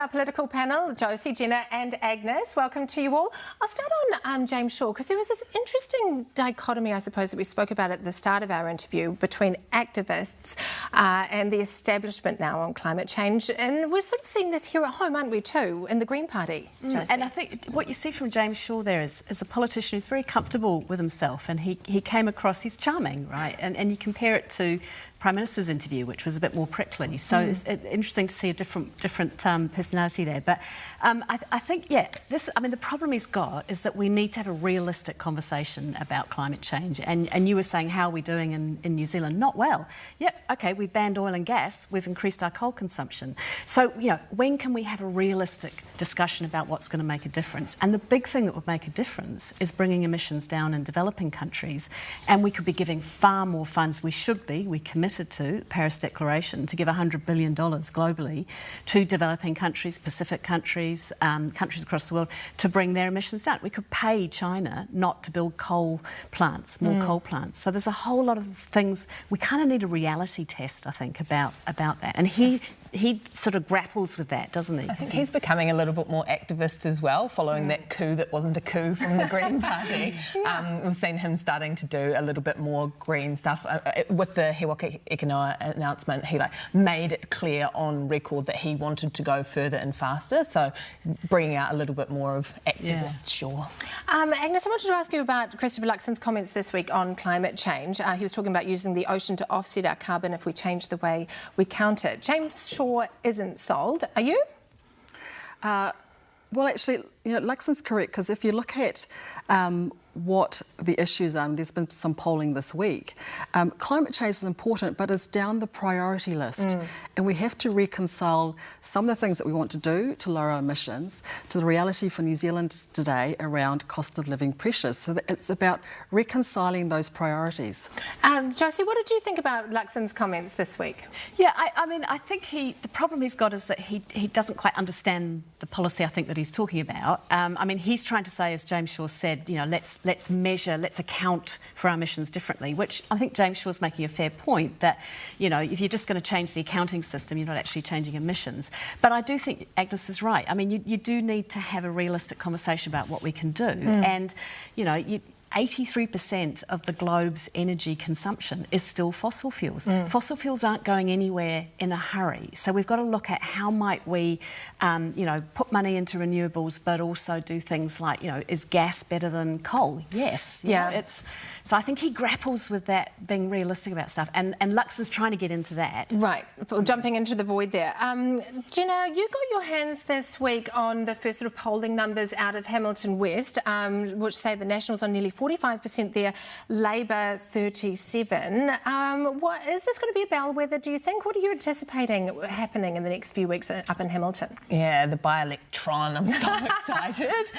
Our political panel, Josie, Jenna and Agnes, welcome to you all. I'll start on James Shaw, because there was this interesting dichotomy, I suppose, that we spoke about at the start of our interview between activists and the establishment now on climate change. And we're sort of seeing this here at home, aren't we, too, in the Green Party, Josie? And I think what you see from James Shaw there is a politician who's very comfortable with himself, and he came across, he's charming, right? And you compare it to Prime Minister's interview, which was a bit more prickly. So it's interesting to see a different personality there. But I think, yeah, the problem he's got is that we need to have a realistic conversation about climate change. And you were saying, how are we doing in New Zealand? Not well. Yep, OK, we've banned oil and gas. We've increased our coal consumption. So, you know, when can we have a realistic discussion about what's going to make a difference? And the big thing that would make a difference is bringing emissions down in developing countries. And we could be giving far more funds. We committed to Paris Declaration to give $100 billion globally to developing countries, Pacific countries, countries across the world to bring their emissions down. We could pay China not to build coal plants, more coal plants. So there's a whole lot of things. We kind of need a reality test, I think, about that. And he sort of grapples with that, doesn't he? I think he's becoming a little bit more activist as well, following that coup that wasn't a coup from the Green Party. We've seen him starting to do a little bit more green stuff. With the He Waka Eke Noa announcement, he made it clear on record that he wanted to go further and faster, so bringing out a little bit more of activist Shaw. Agnes, I wanted to ask you about Christopher Luxon's comments this week on climate change. He was talking about using the ocean to offset our carbon if we change the way we count it. James Shaw isn't sold. Are you? Well, actually, you know, Luxon's correct, because if you look at what the issues are, and there's been some polling this week, climate change is important, but it's down the priority list. And we have to reconcile some of the things that we want to do to lower our emissions to the reality for New Zealand today around cost of living pressures. So it's about reconciling those priorities. Josie, what did you think about Luxon's comments this week? Yeah, I think the problem he's got is that he doesn't quite understand the policy, I think, that he's talking about. He's trying to say, as James Shaw said, you know, let's measure, let's account for our emissions differently, which I think James Shaw's making a fair point that, you know, if you're just going to change the accounting system, you're not actually changing emissions. But I do think Agnes is right. I mean, you do need to have a realistic conversation about what we can do. And, you know, 83% of the globe's energy consumption is still fossil fuels. Fossil fuels aren't going anywhere in a hurry. So we've got to look at how might we, you know, put money into renewables, but also do things like, you know, is gas better than coal? Yes. You know, so I think he grapples with that, being realistic about stuff. And Luxon's trying to get into that. Right, jumping into the void there. Jenna, you got your hands this week on the first sort of polling numbers out of Hamilton West, which say the Nationals on nearly 45% there, Labour 37%. What is this going to be a bellwether, do you think? What are you anticipating happening in the next few weeks up in Hamilton? Yeah, the by-electron, I'm so excited.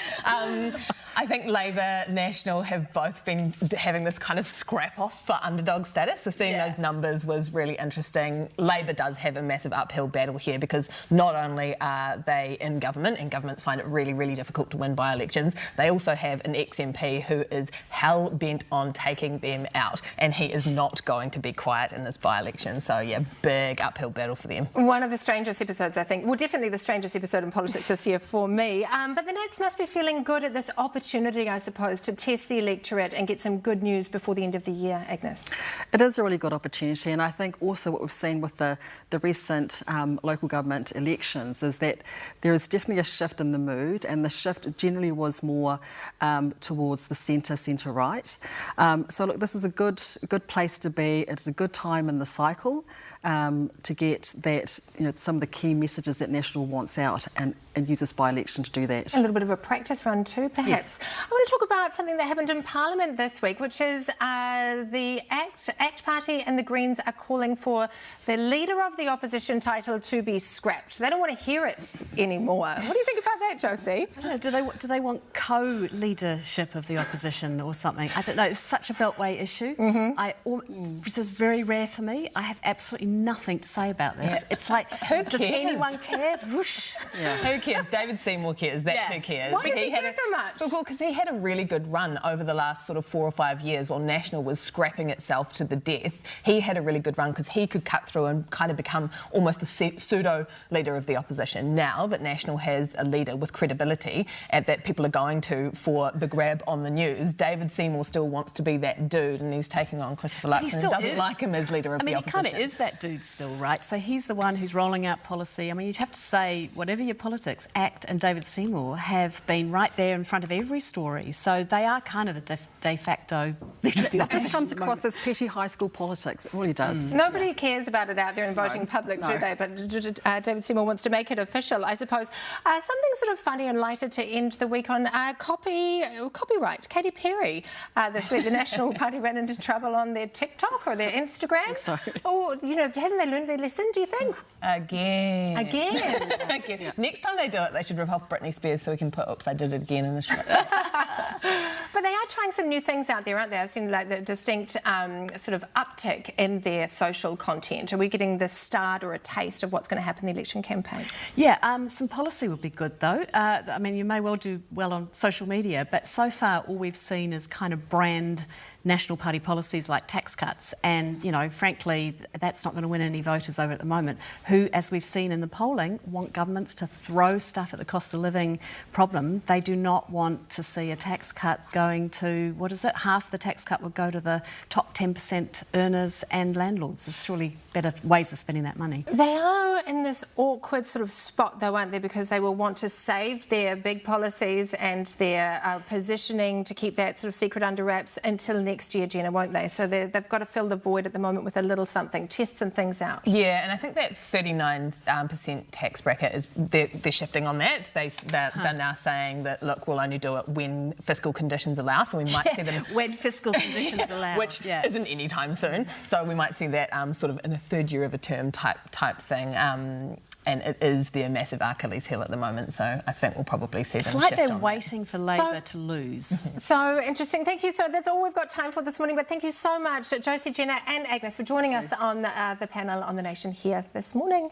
I think Labour, National have both been having this kind of scrap-off for underdog status, so seeing those numbers was really interesting. Labour does have a massive uphill battle here because not only are they in government, and governments find it really, really difficult to win by-elections, they also have an ex-MP who is hell-bent on taking them out, and he is not going to be quiet in this by-election. So, yeah, big uphill battle for them. One of the strangest episodes, I think. Well, definitely the strangest episode in politics this year for me. But the Nats must be feeling good at this opportunity, I suppose, to test the electorate and get some good news before the end of the year, Agnes. It is a really good opportunity, and I think also what we've seen with the recent local government elections is that there is definitely a shift in the mood, and the shift generally was more towards the centre-right. So look, this is a good place to be. It's a good time in the cycle to get that, you know, some of the key messages that National wants out and use this by-election to do that. A little bit of a practice run too, perhaps. Yes. I want to talk about something that happened in Parliament this week, which is the ACT Party and the Greens are calling for the Leader of the Opposition title to be scrapped. They don't want to hear it anymore. What do you think about that, Josie? I don't know, do they want co-leadership of the opposition or something? I don't know. It's such a Beltway issue. This is very rare for me. I have absolutely nothing to say about this. It's like, does anyone care? Whoosh. Who cares? David Seymour cares. That's who cares. Why does he care so much? Well, Well, because he had a really good run over the last sort of 4 or 5 years while National was scrapping itself to the death. He had a really good run because he could cut through and kind of become almost the pseudo leader of the opposition. Now that National has a leader with credibility and that people are going to for the grab on the news, David Seymour still wants to be that dude, and he's taking on Christopher Luxon and doesn't like him as leader of the opposition. He kind of is that dude still, right? So he's the one who's rolling out policy. I mean, you'd have to say, whatever your politics, ACT and David Seymour have been right there in front of every story. So they are kind of the de facto leader of the opposition. It comes across as petty high school politics. It really does. Nobody cares about it out there in the voting public, do they? But David Seymour wants to make it official, I suppose. Something sort of funny and lighter to end the week on copyright. Katy Perry this week, the National Party ran into trouble on their TikTok or their Instagram. Sorry. Oh, you know, hadn't they learned their lesson, do you think? Again. Again. Next time they do it, they should rip off Britney Spears so we can put "Oops, I Did It Again" in a strip. But they are trying some new things out there, aren't they? I've seen like the distinct sort of uptick in their social content. Are we getting the start or a taste of what's going to happen in the election campaign? Yeah, some policy would be good though. I mean, you may well do well on social media, but so far all we've seen is kind of brand National Party policies like tax cuts, and, you know, frankly, that's not going to win any voters over at the moment, who, as we've seen in the polling, want governments to throw stuff at the cost of living problem. They do not want to see a tax cut going to, what is it, half the tax cut would go to the top 10% earners and landlords. There's surely better ways of spending that money. They are in this awkward sort of spot, though, aren't they? Because they will want to save their big policies and their positioning to keep that sort of secret under wraps until next year, Jenna, won't they? So they've got to fill the void at the moment with a little something, test some things out. Yeah, and I think that 39% tax bracket is they're shifting on that. They're now saying that, look, we'll only do it when fiscal conditions allow. So we might see them when fiscal conditions allow, which isn't any time soon. So we might see that sort of in a third year of a term type thing. And it is their massive Achilles heel at the moment, so I think we'll probably see them shift on that. It's like they're waiting for Labor to lose. So interesting. Thank you. So that's all we've got time for this morning, but thank you so much, Josie, Jenna and Agnes, for joining us on the panel on The Nation here this morning.